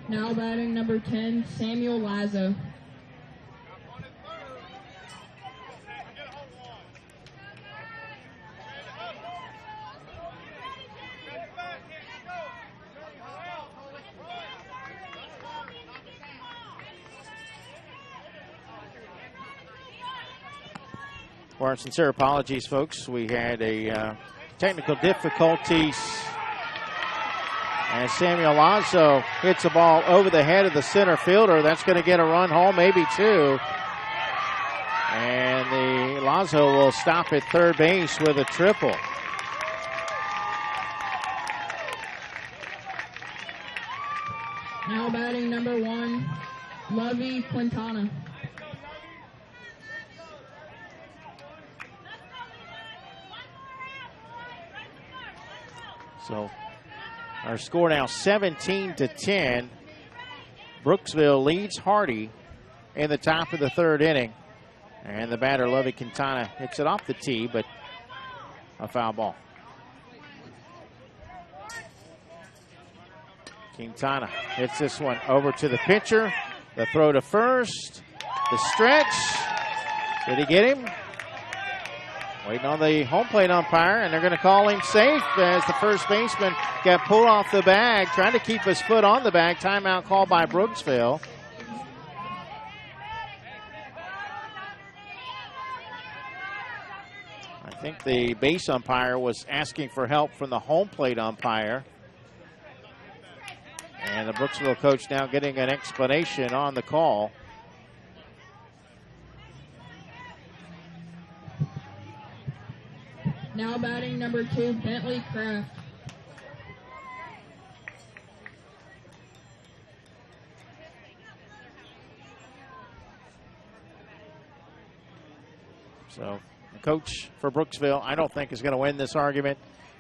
Now batting number 10, Samuel Lazo. Our sincere apologies, folks. We had a technical difficulties as Samuel Lazo hits a ball over the head of the center fielder. That's going to get a run home, maybe two. And the Lazo will stop at third base with a triple. Now batting number 1, Lovey Quintana. So our score now 17-10. Brooksville leads Hardee in the top of the third inning. And the batter, Lovey Quintana, hits it off the tee, but a foul ball. Quintana hits this one over to the pitcher. The throw to first. The stretch. Did he get him? Waiting on the home plate umpire, and they're going to call him safe as the first baseman got pulled off the bag, trying to keep his foot on the bag. Timeout called by Brooksville. I think the base umpire was asking for help from the home plate umpire. And the Brooksville coach now getting an explanation on the call. Now batting number 2, Bentley Kraft. So the coach for Brooksville, I don't think, is going to win this argument.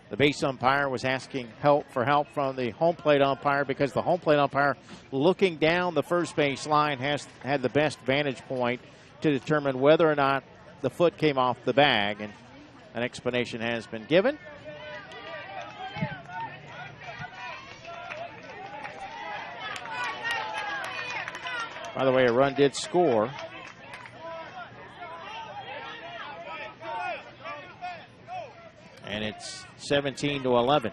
The base umpire was asking help from the home plate umpire because the home plate umpire, looking down the first base line, has had the best vantage point to determine whether or not the foot came off the bag. And an explanation has been given. By the way, a run did score. And it's 17-11.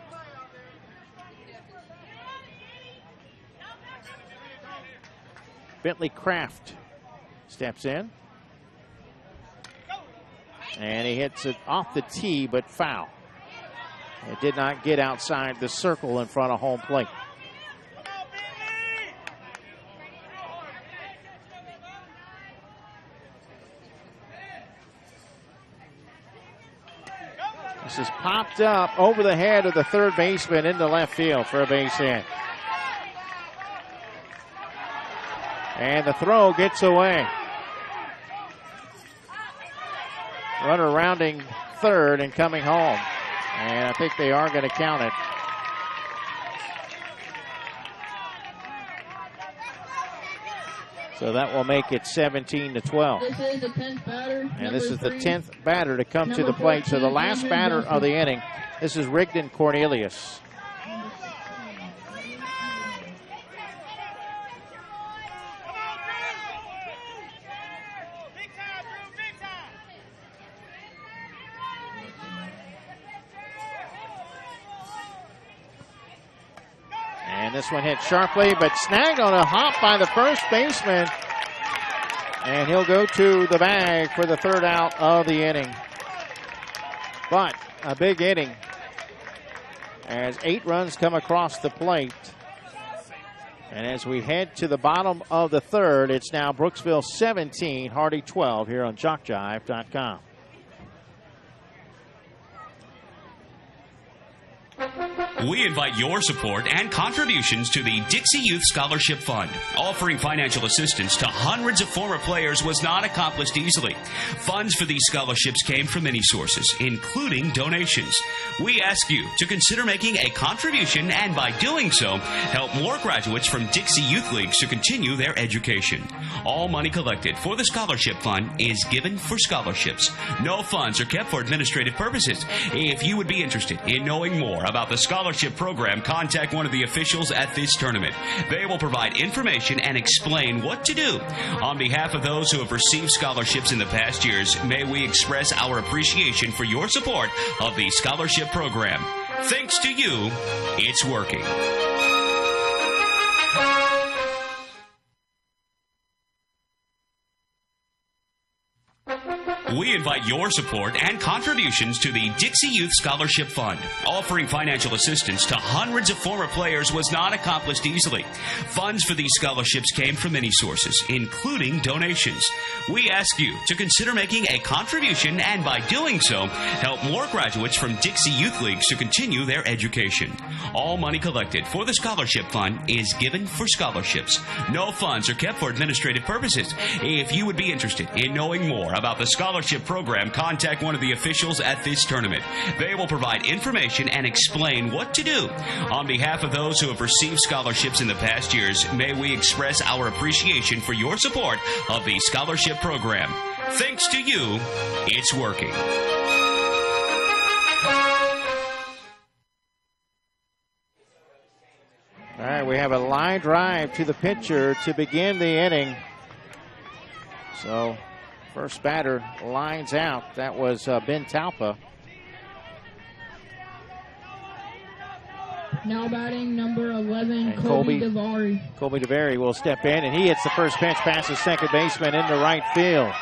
Bentley Kraft steps in. And he hits it off the tee, but foul. It did not get outside the circle in front of home plate. This is popped up over the head of the third baseman into left field for a base hit. And the throw gets away. Runner rounding third and coming home. And I think they are going to count it. So that will make it 17-12. This is the 10th batter. And this is the 10th batter to come to the plate. So the last batter of the inning, this is Rigdon Cornelius. And this one hit sharply, but snagged on a hop by the first baseman. And he'll go to the bag for the third out of the inning. But a big inning as 8 runs come across the plate. And as we head to the bottom of the third, it's now Brooksville 17, Hardee 12 here on JockJive.com. We invite your support and contributions to the Dixie Youth Scholarship Fund. Offering financial assistance to hundreds of former players was not accomplished easily. Funds for these scholarships came from many sources, including donations. We ask you to consider making a contribution and by doing so, help more graduates from Dixie Youth Leagues to continue their education. All money collected for the Scholarship Fund is given for scholarships. No funds are kept for administrative purposes. If you would be interested in knowing more about the Scholarship scholarship program, contact one of the officials at this tournament. They will provide information and explain what to do. On behalf of those who have received scholarships in the past years, may we express our appreciation for your support of the scholarship program. Thanks to you, it's working. We invite your support and contributions to the Dixie Youth Scholarship Fund. Offering financial assistance to hundreds of former players was not accomplished easily. Funds for these scholarships came from many sources, including donations. We ask you to consider making a contribution and by doing so, help more graduates from Dixie Youth Leagues to continue their education. All money collected for the Scholarship Fund is given for scholarships. No funds are kept for administrative purposes. If you would be interested in knowing more about the scholarship program, contact one of the officials at this tournament. They will provide information and explain what to do. On behalf of those who have received scholarships in the past years, may we express our appreciation for your support of the scholarship program. Thanks to you, it's working. All right, we have a line drive to the pitcher to begin the inning. So, first batter lines out. That was Ben Talpa. Now batting number 11, Colby DeVary. Colby DeVary will step in, and he hits the first pitch past the second baseman into right field.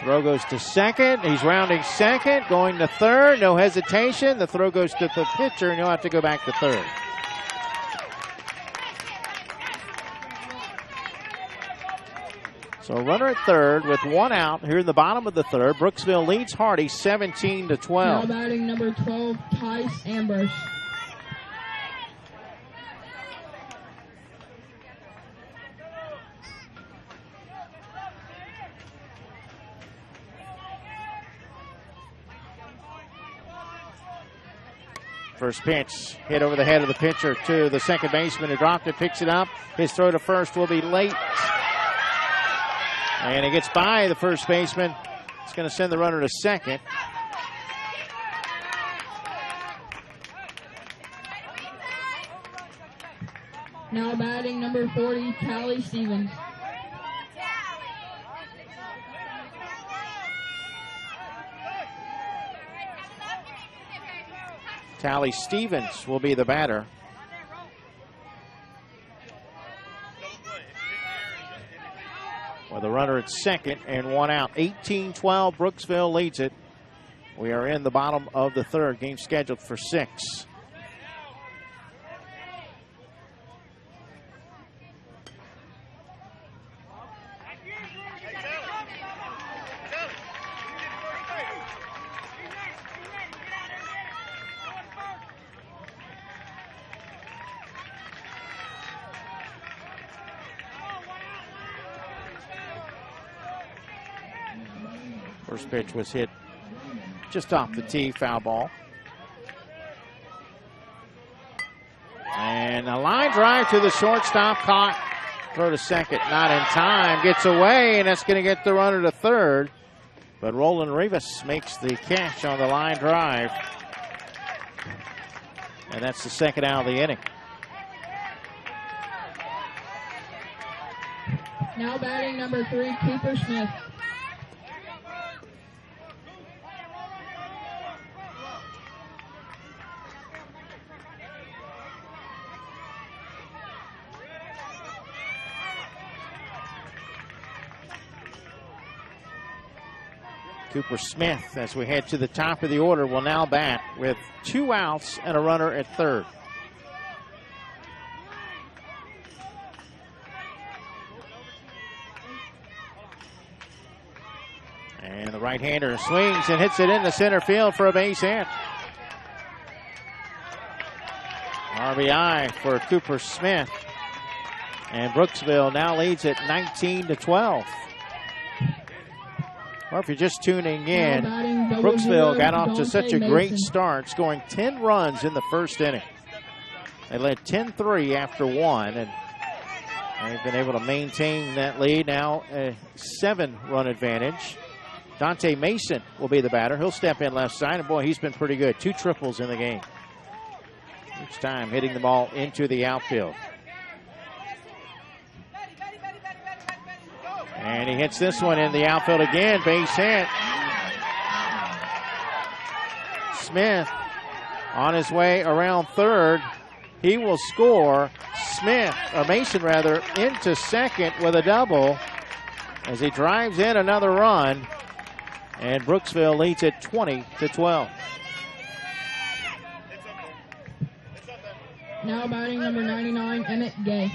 Throw goes to second. He's rounding second, going to third. No hesitation. The throw goes to the pitcher, and he'll have to go back to third. So runner at third with one out here in the bottom of the third. Brooksville leads Hardee 17-12. Now batting number 12, Tice Ambrose. First pitch hit over the head of the pitcher to the second baseman who dropped it, picks it up. His throw to first will be late. And he gets by the first baseman. It's going to send the runner to second. Now batting number 40, Callie Stevens. Tally Stevens will be the batter. With a runner at second and one out. 18-12, Brooksville leads it. We are in the bottom of the third. Game scheduled for 6. First pitch was hit just off the tee, foul ball. And a line drive to the shortstop, caught. Throw to second, not in time. Gets away, and that's going to get the runner to third. But Roland Rivas makes the catch on the line drive. And that's the second out of the inning. Now batting number 3, Cooper Smith. Cooper Smith, as we head to the top of the order, will now bat with 2 outs and a runner at third. And the right-hander swings and hits it into center field for a base hit. RBI for Cooper Smith. And Brooksville now leads at 19-12. Well, if you're just tuning in, Brooksville got off to such a great start, scoring 10 runs in the first inning. They led 10-3 after 1, and they've been able to maintain that lead now, a 7-run advantage. Dante Mason will be the batter. He'll step in left side, and boy, he's been pretty good. 2 triples in the game. Each time hitting the ball into the outfield. And he hits this one in the outfield again. Base hit. Smith on his way around third. He will score. Mason into second with a double as he drives in another run. And Brooksville leads it 20-12. Now batting number 99, Emmett Gay.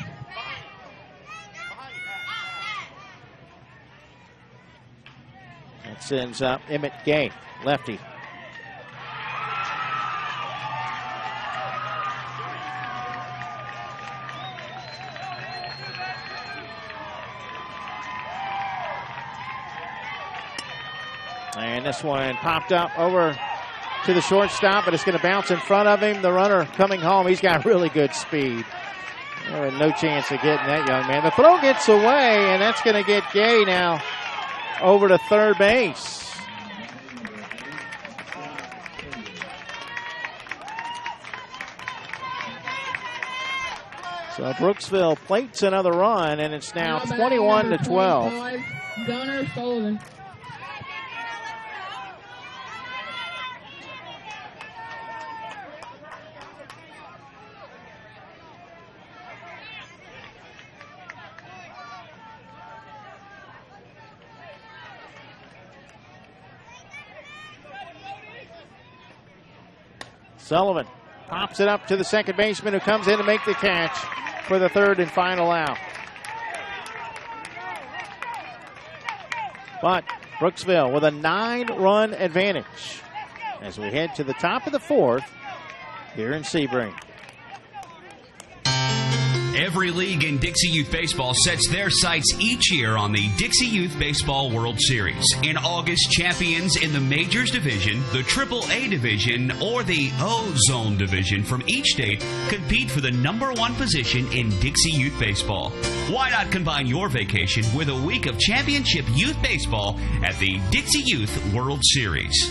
That sends up Emmett Gay, lefty. And this one popped up over to the shortstop, but it's going to bounce in front of him. The runner coming home, he's got really good speed. No chance of getting that young man. The throw gets away, and that's going to get Gay now over to third base. So Brooksville plates another run, and it's now 21-12. Gunnar Sullivan. Sullivan pops it up to the second baseman, who comes in to make the catch for the third and final out. But Brooksville with a 9-run advantage as we head to the top of the fourth here in Sebring. Every league in Dixie Youth Baseball sets their sights each year on the Dixie Youth Baseball World Series. In August, champions in the Majors Division, the AAA Division, or the O-Zone Division from each state compete for the #1 position in Dixie Youth Baseball. Why not combine your vacation with a week of championship youth baseball at the Dixie Youth World Series?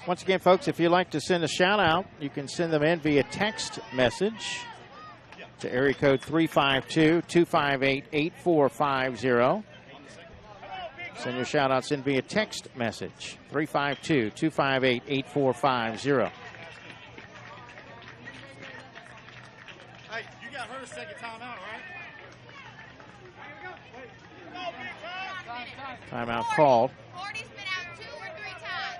Once again, folks, if you'd like to send a shout-out, you can send them in via text message to area code 352-258-8450. Send your shout-outs in via text message, 352-258-8450. Hey, you got her a second timeout, right? Timeout called. Hardee been out 2 or 3 times.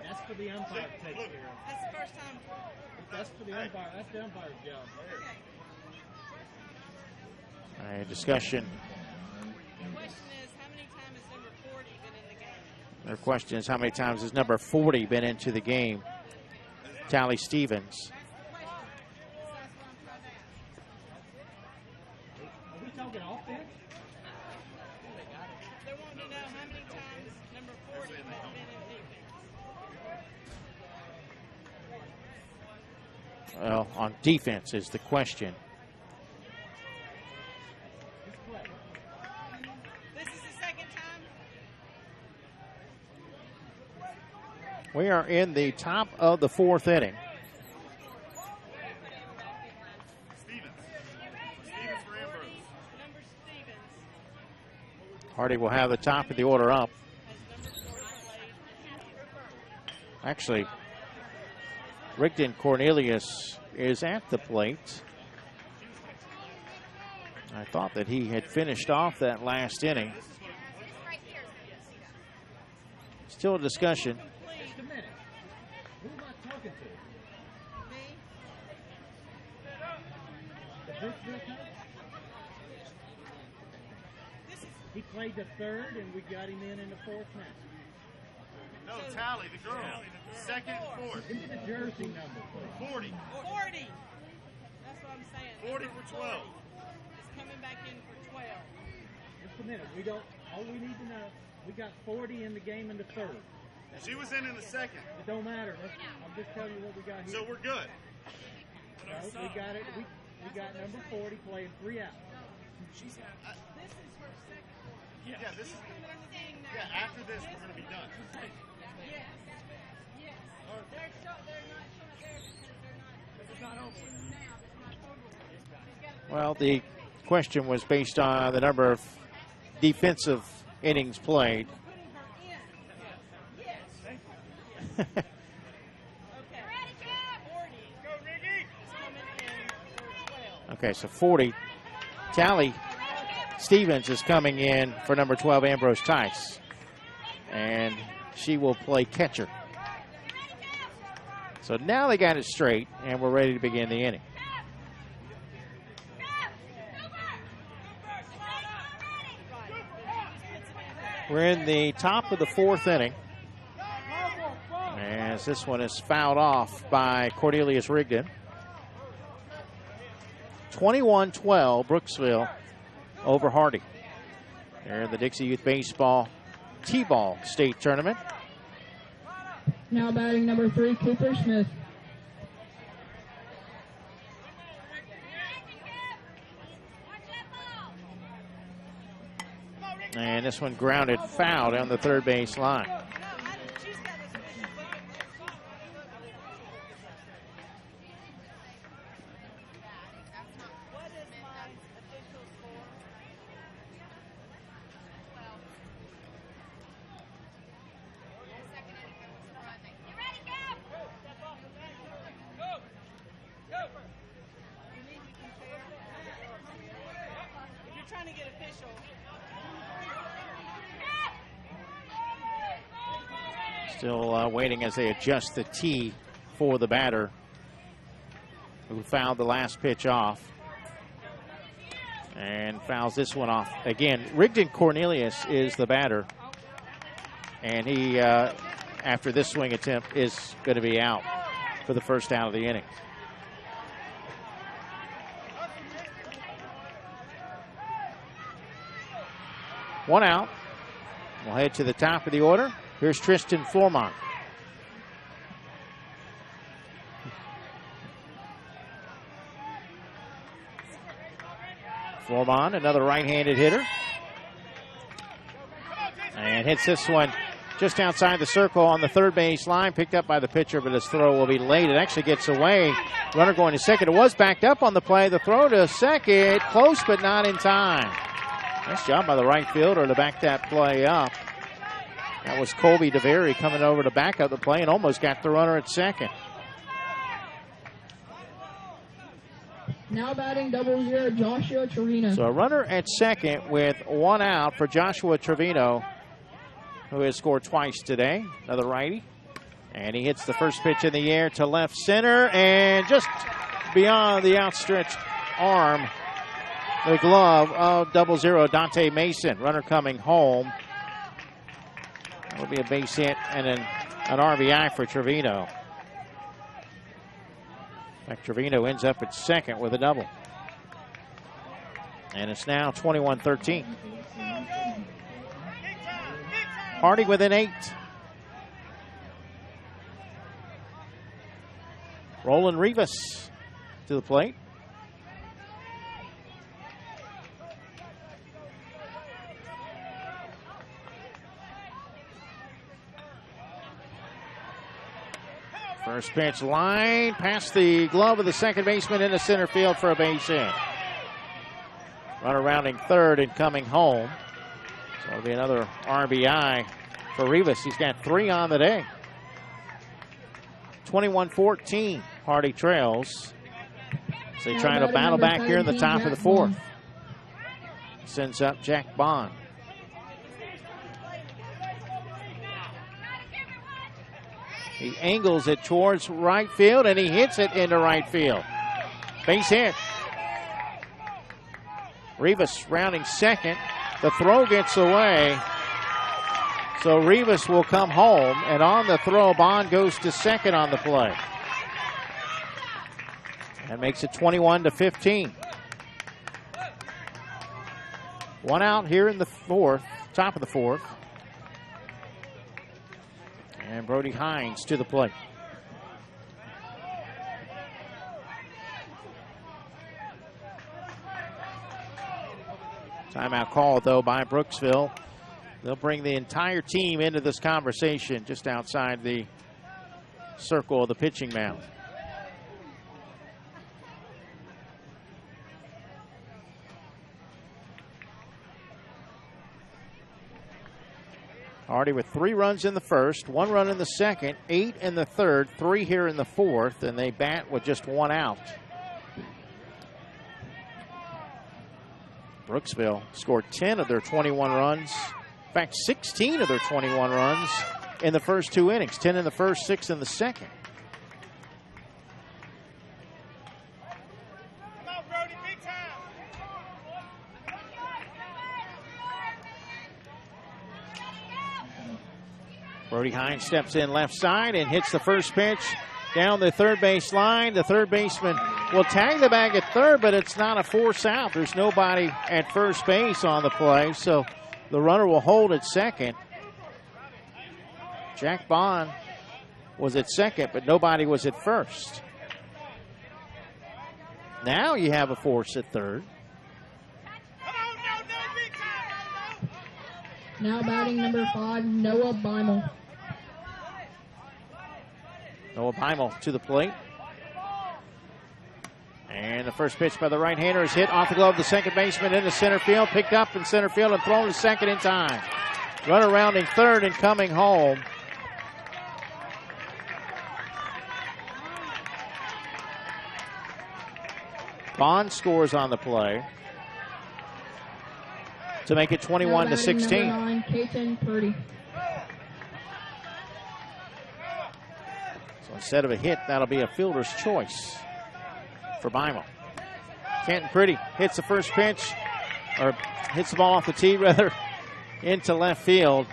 That's for the umpire to take care of. That's the first time. That's for the umpire. That's the umpire's job. A discussion. The question is, how many times has number 40 been in the game? Their question is, how many times has number 40 been into the game? Tally Stevens. Are we talking offense? They want to know how many times number 40 has been in defense. Well, on defense is the question. This is the second time. We are in the top of the fourth inning. Stevens for Ambrose. Number Stevens Hardee will have the top of the order up. has number 40 played. Actually, Rigdon Cornelius is at the plate. I thought that he had finished off that last inning. Still a discussion. Just a minute. Who am I talking to? Me? The Brooksville coach? This is He played the third, and we got him in the fourth match. No, Tally, the girl. Second, fourth. Give me the jersey number, please. 40. 40. That's what I'm saying. 40 for 12. It's coming back in for 12. Just a minute. All we need to know, we got 40 in the game in the third. She was in the second. It don't matter. I'm just telling you what we got here. So we're good. No, we got it. We got number 40 playing 3 out. This is her second one. Yeah, this is. Coming in the game now. Yeah, after this, we're going to be done. Yes. Yes. They're not showing it there because it's not over. Now it's not over. Well, the question was based on the number of defensive innings played. Putting her in. Yes. Okay. Okay. 40. Go, Ricky. Is coming in for 12. Okay, so 40. Tally Stevens is coming in for number 12, Ambrose Tice. And she will play catcher. So now they got it straight, and we're ready to begin the inning. We're in the top of the 4th inning, as this one is fouled off by Cornelius Rigdon. 21-12, Brooksville over Hardee. They're in the Dixie Youth Baseball T-Ball State Tournament. Now batting number 3, Cooper Smith. And this one grounded foul down the third base line. Still waiting as they adjust the tee for the batter who fouled the last pitch off and fouls this one off. Again, Rigdon Cornelius is the batter, and he, after this swing attempt, is going to be out for the first out of the inning. One out. We'll head to the top of the order. Here's Tristan Flormont. Flormont, another right-handed hitter. And hits this one just outside the circle on the third base line. Picked up by the pitcher, but his throw will be late. It actually gets away. Runner going to second. It was backed up on the play. The throw to second. Close, but not in time. Nice job by the right fielder to back that play up. That was Colby DeVary coming over to back up the play and almost got the runner at second. Now batting 00, Joshua Trevino. So a runner at second with one out for Joshua Trevino, who has scored twice today. Another righty. And he hits the first pitch in the air to left center and just beyond the outstretched arm, the glove of 00, Dante Mason. Runner coming home. That will be a base hit and an RBI for Trevino. In fact, Trevino ends up at second with a double. And it's now 21-13. Hardee with an 8. Roland Rivas to the plate. First pitch line past the glove of the second baseman into center field for a base hit. Runner rounding third and coming home. So it'll be another RBI for Rivas. He's got 3 on the day. 21-14, Hardee trails. So they try to battle back here in the top of the 4th. Sends up Jack Bond. He angles it towards right field, and he hits it into right field. Base hit. Rivas rounding second. The throw gets away. So Rivas will come home, and on the throw, Bond goes to second on the play. That makes it 21-15. One out here in the fourth, top of the fourth. And Brody Hines to the plate. Timeout called, though, by Brooksville. They'll bring the entire team into this conversation just outside the circle of the pitching mound. Hardee with 3 runs in the first, 1 run in the second, 8 in the third, 3 here in the fourth, and they bat with just 1 out. Brooksville scored 10 of their 21 runs. In fact, 16 of their 21 runs in the first 2 innings. 10 in the first, 6 in the second. Come on, Brody, big time. Brody Hines steps in left side and hits the first pitch down the third base line. The third baseman will tag the bag at third, but it's not a force out. There's nobody at first base on the play, so the runner will hold at second. Jack Bond was at second, but nobody was at first. Now you have a force at third. Now batting number 5, Noah Beimel. Noah Beimel to the plate. And the first pitch by the right-hander is hit off the glove of the second baseman into center field. Picked up in center field and thrown to second in time. Runner rounding third and coming home. Bond scores on the play to make it 21-16. Number 9, Peyton Purdy. So instead of a hit, that'll be a fielder's choice for Beimel. Kenton Purdy hits the first pitch, or hits the ball off the tee, rather, into left field.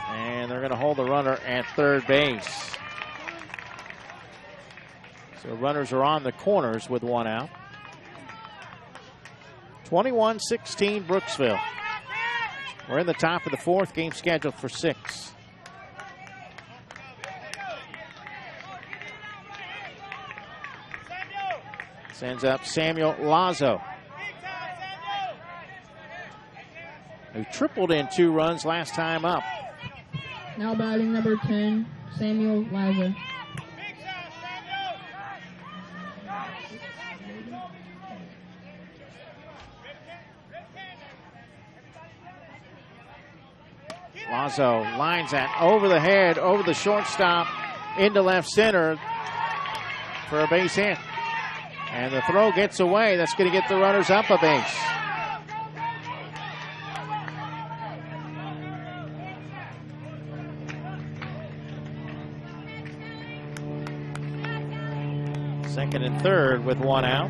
And they're going to hold the runner at third base. So runners are on the corners with 1 out. 21-16 Brooksville. We're in the top of the fourth, game scheduled for 6. Sends up Samuel Lazo, who tripled in 2 runs last time up. Now batting number 10, Samuel Lazo. Lazo lines that over the head, over the shortstop, into left center for a base hit. And the throw gets away. That's going to get the runners up a base. Second and third with 1 out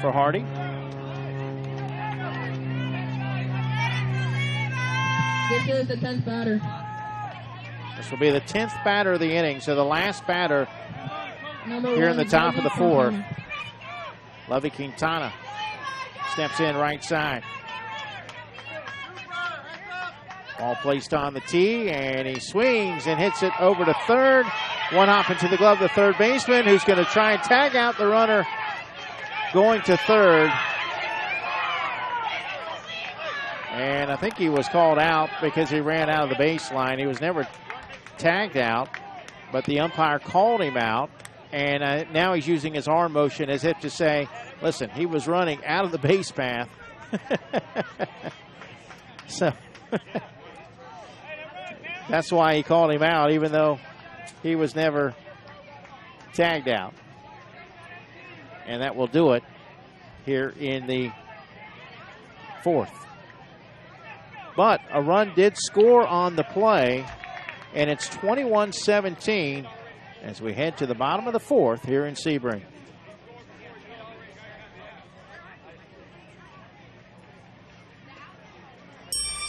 for Hardee. This is the 10th batter. This will be the 10th batter of the inning, so the last batter Number here in 1, the top of the fourth. Quintana. Lovey Quintana steps in right side. Ball placed on the tee, and he swings and hits it over to third. 1 hop into the glove of the third baseman, who's going to try and tag out the runner going to third. And I think he was called out because he ran out of the baseline. He was never tagged out, but the umpire called him out. And now he's using his arm motion as if to say, listen, he was running out of the base path. So that's why he called him out, even though he was never tagged out. And that will do it here in the fourth. But a run did score on the play, and it's 21-17 as we head to the bottom of the fourth here in Sebring.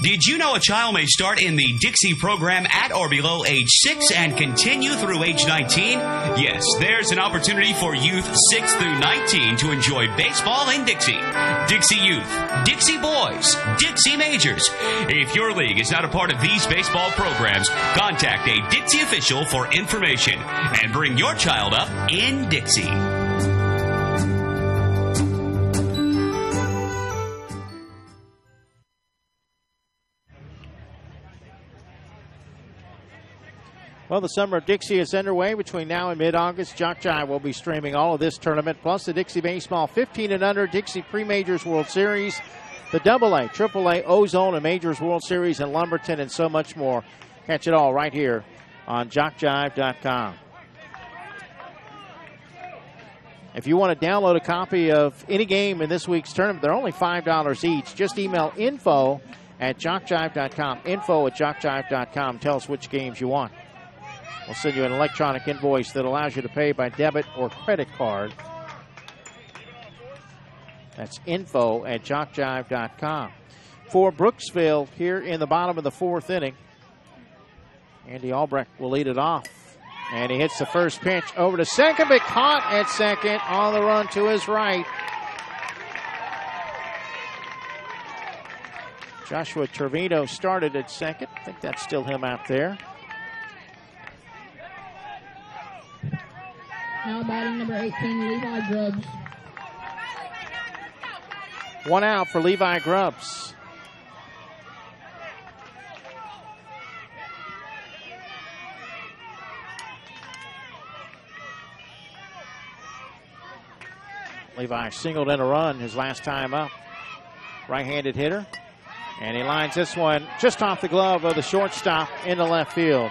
Did you know a child may start in the Dixie program at or below age 6 and continue through age 19? Yes, there's an opportunity for youth 6 through 19 to enjoy baseball in Dixie. Dixie Youth, Dixie Boys, Dixie Majors. If your league is not a part of these baseball programs, contact a Dixie official for information and bring your child up in Dixie. Well, the Summer of Dixie is underway. Between now and mid-August, Jock Jive will be streaming all of this tournament, plus the Dixie Baseball 15 and under Dixie Pre-Majors World Series, the AA, AAA, Ozone, and Majors World Series in Lumberton, and so much more. Catch it all right here on JockJive.com. If you want to download a copy of any game in this week's tournament, they're only $5 each. Just email info@JockJive.com, info@JockJive.com. Tell us which games you want. We'll send you an electronic invoice that allows you to pay by debit or credit card. That's info@JockJive.com. For Brooksville here in the bottom of the fourth inning, Andy Albrecht will lead it off. And he hits the first pitch over to second, but caught at second on the run to his right. Joshua Trevino started at second. I think that's still him out there. Now batting number 18, Levi Grubbs. One out for Levi Grubbs. Levi singled in a run his last time up. Right-handed hitter. And he lines this one just off the glove of the shortstop into left field.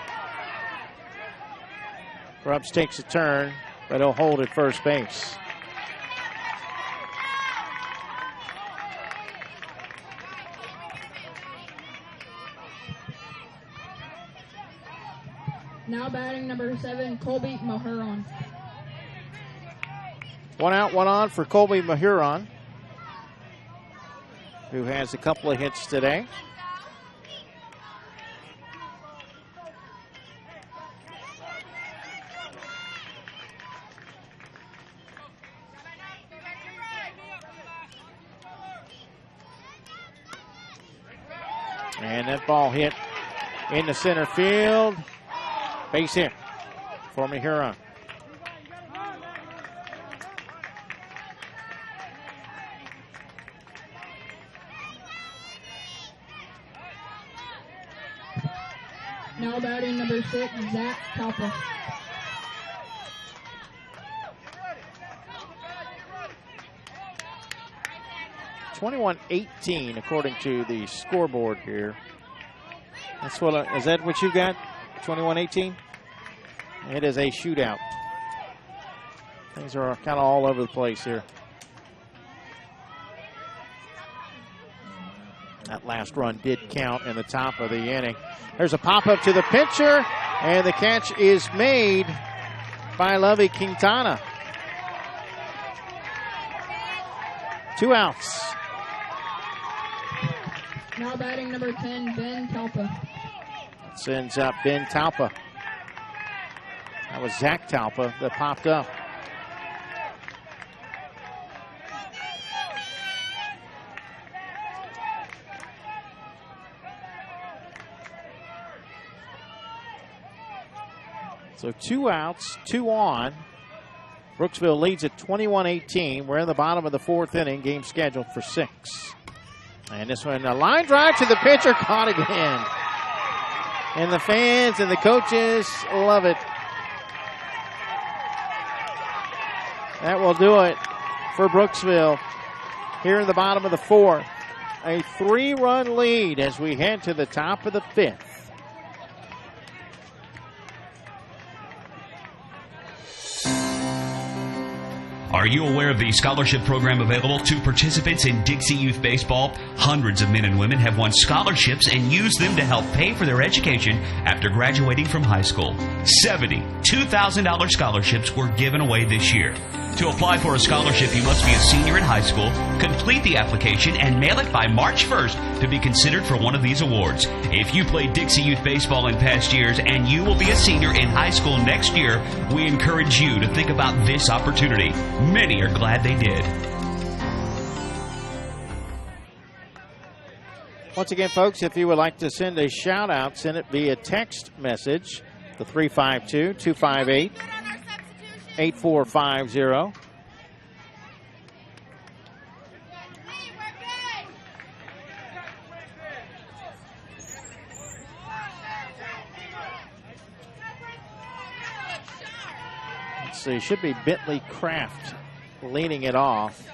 Grubbs takes a turn, but he'll hold at first base. Now batting number 7, Colby Mahuron. One out, one on for Colby Mahuron, who has a couple of hits today. And that ball hit into center field. Base hit for Mahuron. Now batting number 6, Zach Talpa. (21-18) according to the scoreboard here. That's what. Is that what you got? 21-18. It is a shootout. Things are kind of all over the place here. That last run did count in the top of the inning. There's a pop-up to the pitcher, and the catch is made by Lovey Quintana. 2 outs. Now batting number 10, Ben Talpa. Sends up Ben Talpa. That was Zach Talpa that popped up. So 2 outs, 2 on. Brooksville leads at 21-18. We're in the bottom of the fourth inning. Game scheduled for 6. And this one, a line drive to the pitcher, caught again. And the fans and the coaches love it. That will do it for Brooksville here in the bottom of the fourth. A 3-run lead as we head to the top of the 5th. Are you aware of the scholarship program available to participants in Dixie Youth Baseball? Hundreds of men and women have won scholarships and used them to help pay for their education after graduating from high school. 70 $2,000 scholarships were given away this year. To apply for a scholarship, you must be a senior in high school, complete the application, and mail it by March 1st to be considered for one of these awards. If you played Dixie Youth Baseball in past years and you will be a senior in high school next year, we encourage you to think about this opportunity. Many are glad they did. Once again, folks, if you would like to send a shout-out, send it via text message to 352-258-8450. Let's see, should be Bentley Kraft leading it off.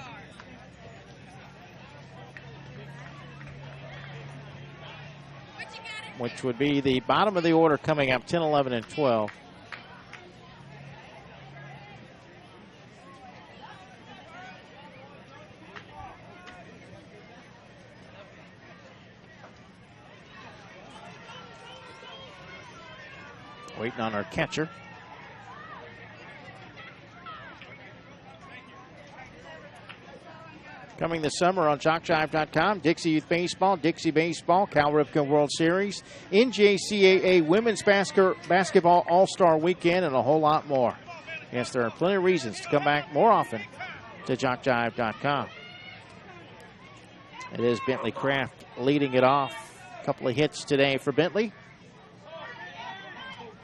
Which would be the bottom of the order coming up, 10, 11, and 12. Waiting on our catcher. Coming this summer on ShockJive.com, Dixie Youth Baseball, Dixie Baseball, Cal Ripken World Series, NJCAA Women's Basketball All-Star Weekend, and a whole lot more. Yes, there are plenty of reasons to come back more often to ShockJive.com. It is Bentley Kraft leading it off. A couple of hits today for Bentley.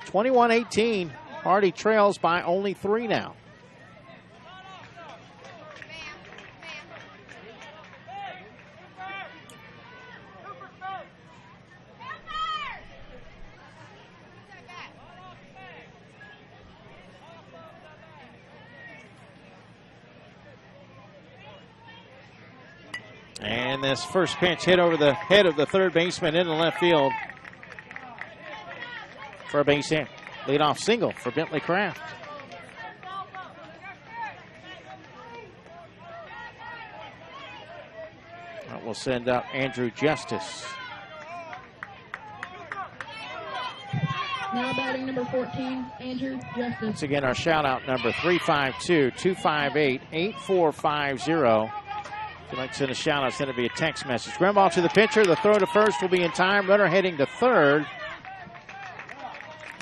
21-18. Hardee trails by only 3 now. And this first pitch hit over the head of the third baseman into left field for a base hit. Leadoff single for Bentley Kraft. That will send up Andrew Justice. Now batting number 14, Andrew Justice. Once again, our shout-out number, 352-258-8450. If you'd like to send a shout-out, send it via text message. Ground ball to the pitcher. The throw to first will be in time. Runner heading to third.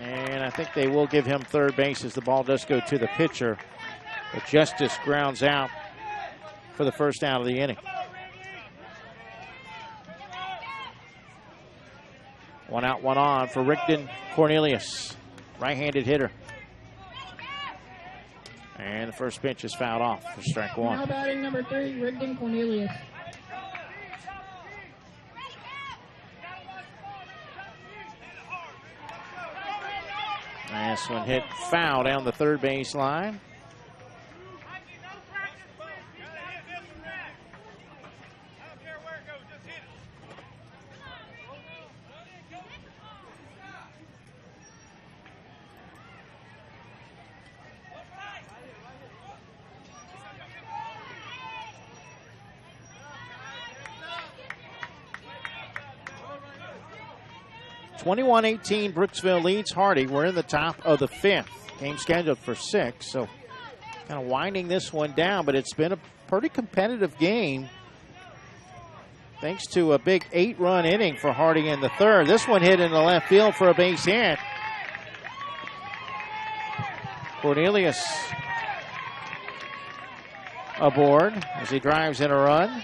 And I think they will give him third base as the ball does go to the pitcher. But Justice grounds out for the first out of the inning. One out, one on for Rigdon Cornelius, right-handed hitter. And the first pitch is fouled off for strike one. Now batting number 3, Rigdon Cornelius. This one hit foul down the third base line. (21-18) Brooksville leads Hardee. We're in the top of the 5th. Game scheduled for 6, so kind of winding this one down, but it's been a pretty competitive game thanks to a big 8-run inning for Hardee in the third. This one hit in the left field for a base hit. Cornelius aboard as he drives in a run.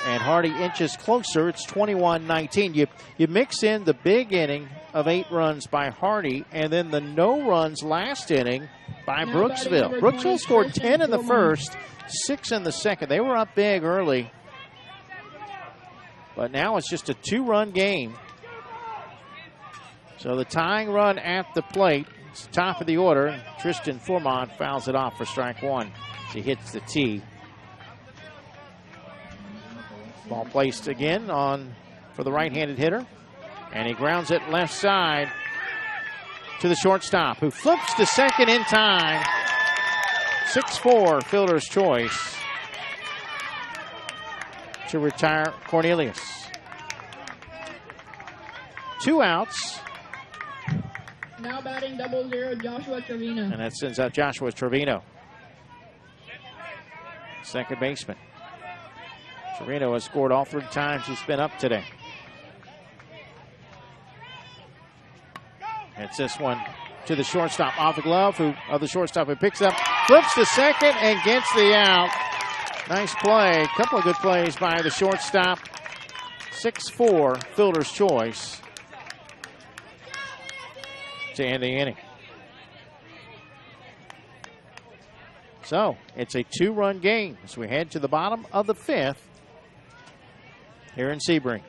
And Hardee inches closer. It's 21-19. You mix in the big inning of 8 runs by Hardee and then the no runs last inning by Brooksville. Brooksville scored 10 in the first, 6 in the second. They were up big early. But now it's just a 2-run game. So the tying run at the plate. It's the top of the order. Tristan Fourmont fouls it off for strike one as he hits the tee. Ball placed again on for the right-handed hitter. And he grounds it left side to the shortstop, who flips to second in time. 6'4", fielder's choice to retire Cornelius. 2 outs. Now batting 00, Joshua Trevino. And that sends out Joshua Trevino, second baseman. Trevino has scored all 3 times he's been up today. It's this one to the shortstop off the glove, the shortstop who picks up, flips to second, and gets the out. Nice play. A couple of good plays by the shortstop. 6'4", fielder's choice to end the inning. So it's a 2-run game as we head to the bottom of the 5th here in Sebring.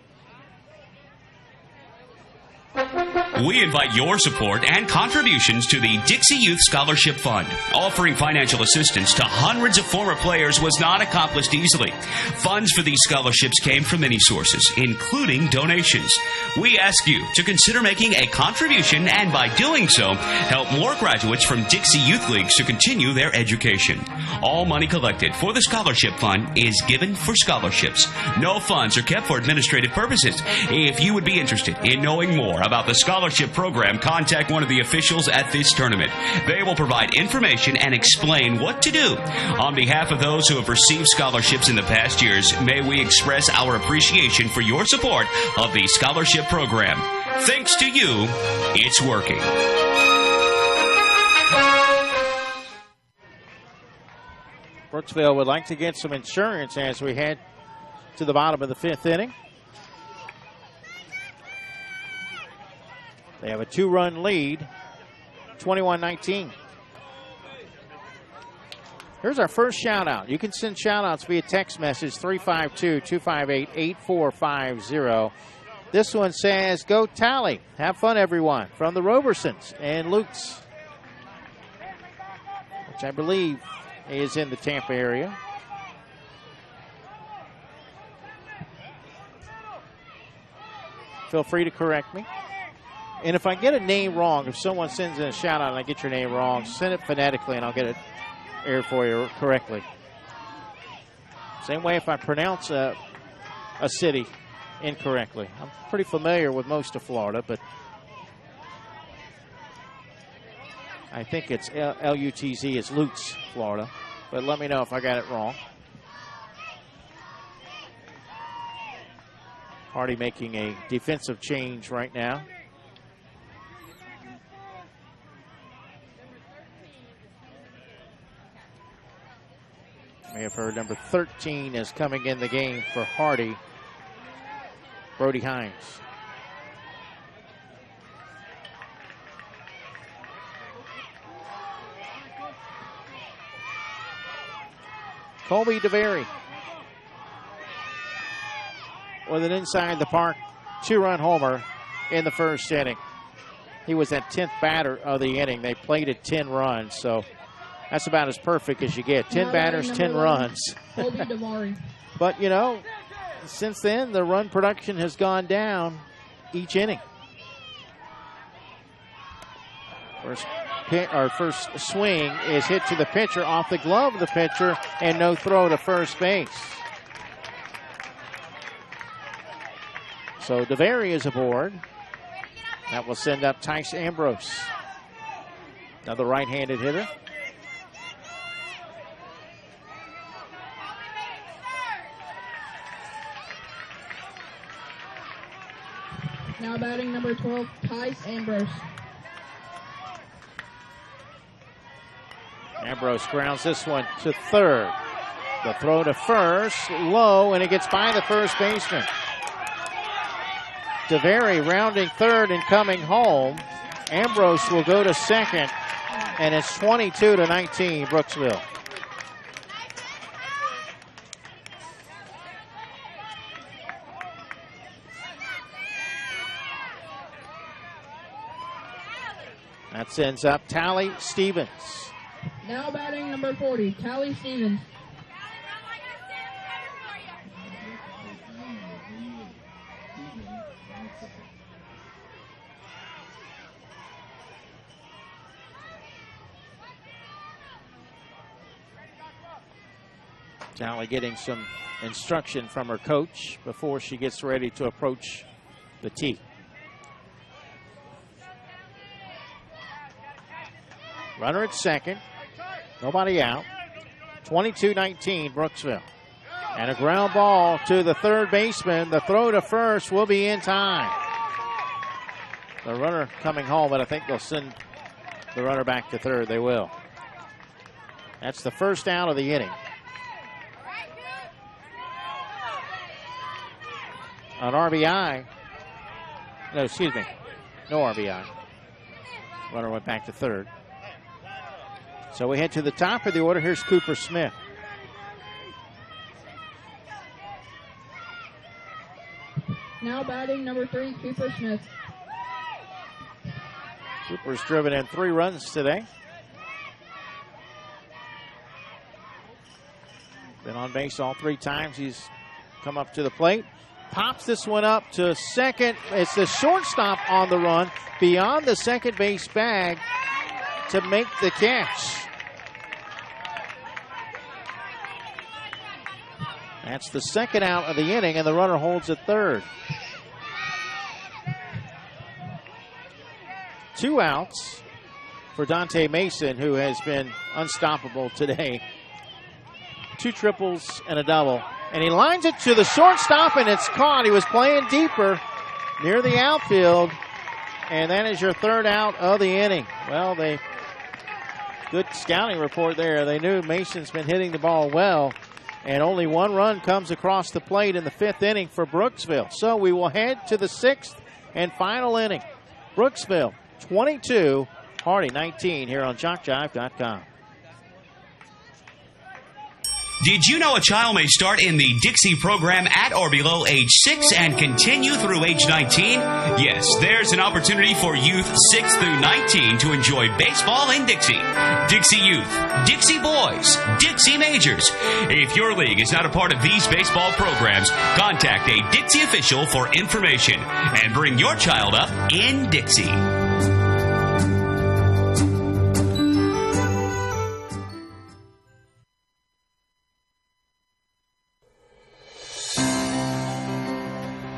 We invite your support and contributions to the Dixie Youth Scholarship Fund. Offering financial assistance to hundreds of former players was not accomplished easily. Funds for these scholarships came from many sources, including donations. We ask you to consider making a contribution and by doing so, help more graduates from Dixie Youth Leagues to continue their education. All money collected for the Scholarship Fund is given for scholarships. No funds are kept for administrative purposes. If you would be interested in knowing more about the scholarship program, contact one of the officials at this tournament. They will provide information and explain what to do. On behalf of those who have received scholarships in the past years, may we express our appreciation for your support of the scholarship program. Thanks to you, it's working. Brooksville would like to get some insurance as we head to the bottom of the 5th inning. They have a 2-run lead, 21-19. Here's our first shout-out. You can send shout-outs via text message 352-258-8450. This one says, "Go Tally. Have fun, everyone." From the Robersons and Lutz, which I believe is in the Tampa area. Feel free to correct me. And if I get a name wrong, if someone sends in a shout out and I get your name wrong, send it phonetically and I'll get it aired for you correctly. Same way if I pronounce a city incorrectly. I'm pretty familiar with most of Florida, but I think it's L-U-T-Z. It's Lutz, Florida. But let me know if I got it wrong. Hardee making a defensive change right now. May have heard number 13 is coming in the game for Hardee, Brody Hines. Colby DeVary with an inside the park 2-run homer in the first inning. He was that 10th batter of the inning. They played at 10 runs, so that's about as perfect as you get. 10 batters, 10 runs. But, you know, since then, the run production has gone down each inning. First swing is hit to the pitcher off the glove of the pitcher, and no throw to first base. So DeVary is aboard. That will send up Tice Ambrose, another right-handed hitter. Now batting number 12, Tice Ambrose. Ambrose grounds this one to third. The throw to first, low, and it gets by the first baseman. DeVary rounding third and coming home. Ambrose will go to second, and it's 22-19, Brooksville. That sends up Tally Stevens. Now batting number 40, Tally Stevens. Tally getting some instruction from her coach before she gets ready to approach the tee. Runner at second. Nobody out. 22-19 Brooksville. And a ground ball to the third baseman. The throw to first will be in time. The runner coming home, but I think they'll send the runner back to third. They will. That's the first out of the inning. An RBI. No, excuse me. No RBI. Runner went back to third. So we head to the top of the order. Here's Cooper Smith. Now batting number 3, Cooper Smith. Cooper's driven in 3 runs today. Been on base all 3 times he's come up to the plate. Pops this one up to second. It's the shortstop on the run beyond the second base bag to make the catch. That's the second out of the inning, and the runner holds at third. 2 outs for Dante Mason, who has been unstoppable today. 2 triples and a double. And he lines it to the shortstop, and it's caught. He was playing deeper near the outfield. And that is your third out of the inning. Well, good scouting report there. They knew Mason's been hitting the ball well. And only 1 run comes across the plate in the 5th inning for Brooksville. So we will head to the 6th and final inning. Brooksville 22, Hardee 19 here on JockJive.com. Did you know a child may start in the Dixie program at or below age 6 and continue through age 19? Yes, there's an opportunity for youth 6 through 19 to enjoy baseball in Dixie. Dixie Youth, Dixie Boys, Dixie Majors. If your league is not a part of these baseball programs, contact a Dixie official for information and bring your child up in Dixie.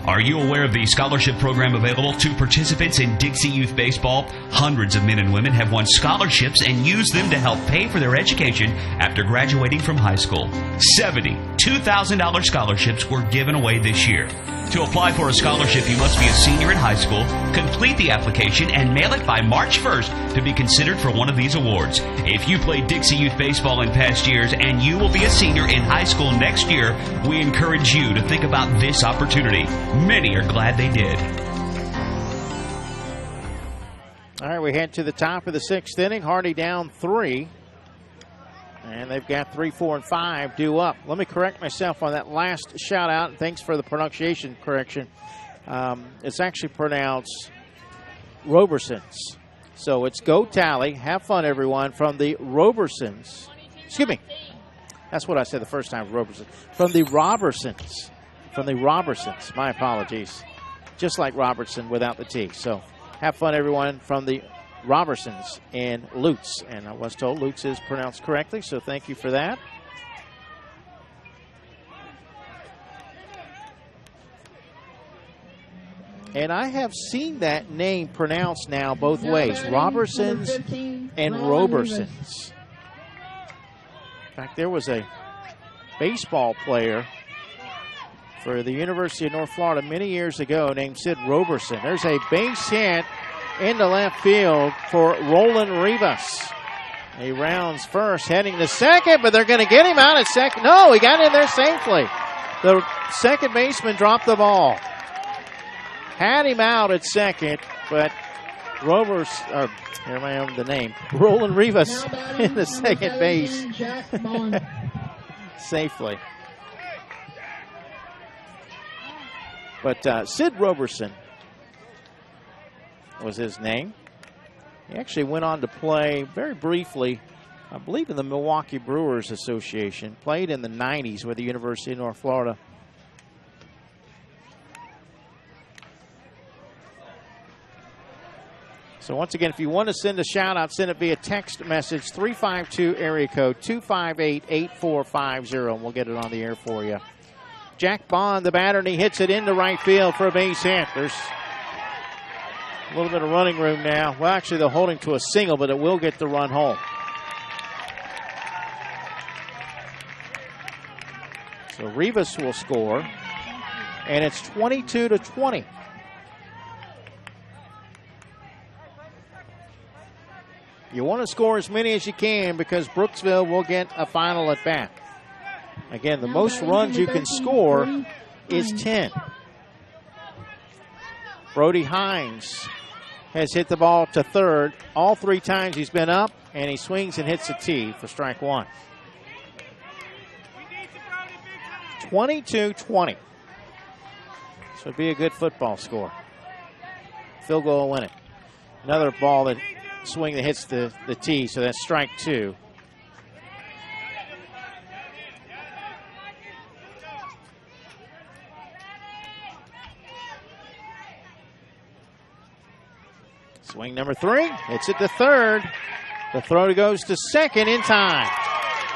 Are you aware of the scholarship program available to participants in Dixie Youth Baseball? Hundreds of men and women have won scholarships and used them to help pay for their education after graduating from high school. 70 $2,000 scholarships were given away this year. To apply for a scholarship, you must be a senior in high school, complete the application, and mail it by March 1st to be considered for one of these awards. If you played Dixie Youth Baseball in past years and you will be a senior in high school next year, we encourage you to think about this opportunity. Many are glad they did. All right, we head to the top of the 6th inning. Hardee down 3. And they've got 3, 4, and 5 due up. Let me correct myself on that last shout out. And thanks for the pronunciation correction. It's actually pronounced Robersons. So it's go Tally. Have fun, everyone, from the Robersons. Excuse me. That's what I said the first time, Robertson. From the Robersons. From the Robersons. My apologies. Just like Robertson without the T. So have fun, everyone, from the Robersons in Lutz. And I was told Lutz is pronounced correctly, so thank you for that. And I have seen that name pronounced now both ways, Robersons and Robersons. In fact, there was a baseball player for the University of North Florida many years ago named Sid Roberson. There's a base hit into left field for Roland Rivas. He rounds first, heading to second, but they're going to get him out at second. No, he got in there safely. The second baseman dropped the ball. Had him out at second, but Roland Rivas in the second base safely. But Sid Roberson was his name. He actually went on to play very briefly, I believe, in the Milwaukee Brewers Association. Played in the 90s with the University of North Florida. So once again, if you want to send a shout out, send it via text message 352 area code 258-8450, and we'll get it on the air for you. Jack Bond, the batter, and he hits it into right field for a base hit. There's a little bit of running room now. Well, actually, they're holding to a single, but it will get the run home. So Rivas will score, and it's 22-20. You want to score as many as you can because Brooksville will get a final at bat. Again, the most runs you can score is 10. Brody Hines has hit the ball to third. All 3 times he's been up, and he swings and hits a tee for strike 1. 22-20. So it'd be a good football score. Field goal will win it. Another ball that swing that hits the tee, so that's strike 2. Swing number 3, hits it to third. The throw goes to second in time.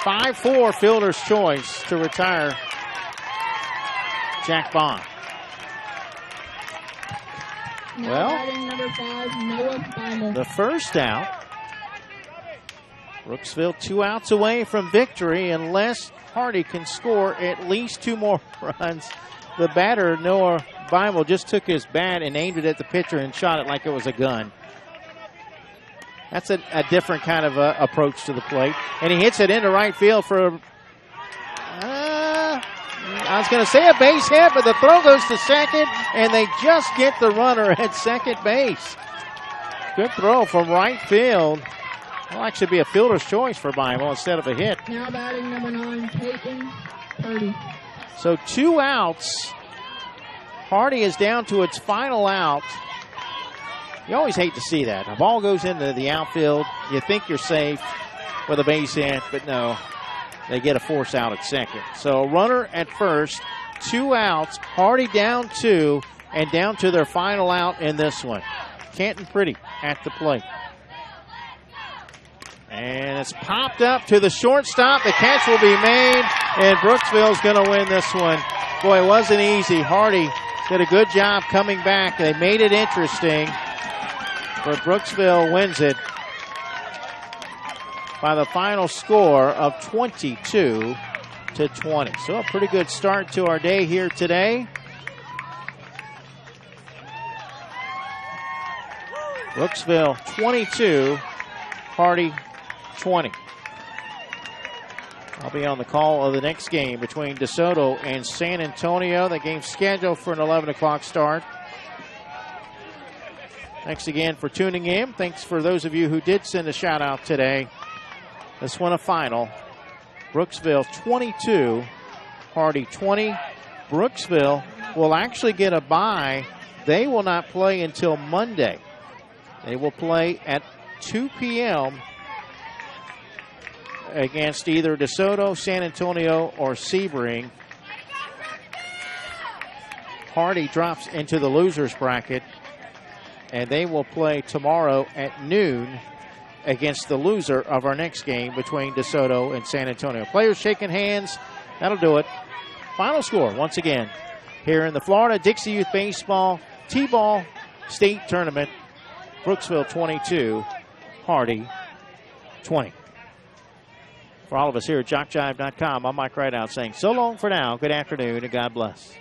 5-4 fielder's choice to retire Jack Bond. Well, Number 5, Noah Bimal. The first out. Brooksville 2 outs away from victory unless Hardee can score at least 2 more runs. The batter, Noah Bimal, just took his bat and aimed it at the pitcher and shot it like it was a gun. That's a different kind of approach to the plate. And he hits it into right field for I was going to say a base hit, but the throw goes to second, and they just get the runner at second base. Good throw from right field. Will actually be a fielder's choice for Bimal instead of a hit. Now batting number 9, Peyton Hardee. So 2 outs. Hardee is down to its final out. You always hate to see that. A ball goes into the outfield. You think you're safe with a base hit, but no. They get a force out at second. So a runner at first, 2 outs. Hardee down 2 and down to their final out in this one. Canton Pretty at the plate. And it's popped up to the shortstop. The catch will be made, and Brooksville's going to win this one. Boy, it wasn't easy. Hardee did a good job coming back. They made it interesting, but Brooksville wins it by the final score of 22-20. So a pretty good start to our day here today. Brooksville 22, Hardee 20. I'll be on the call of the next game between DeSoto and San Antonio. The game's scheduled for an 11 o'clock start. Thanks again for tuning in. Thanks for those of you who did send a shout out today. This one a final. Brooksville 22, Hardee 20. Brooksville will actually get a bye. They will not play until Monday. They will play at 2 p.m. against either DeSoto, San Antonio, or Sebring. Hardee drops into the loser's bracket, and they will play tomorrow at noon against the loser of our next game between DeSoto and San Antonio. Players shaking hands. That'll do it. Final score, once again, here in the Florida Dixie Youth Baseball T-Ball State Tournament. Brooksville 22, Hardee 20. For all of us here at JockJive.com, I'm Mike Rideout saying so long for now, good afternoon, and God bless.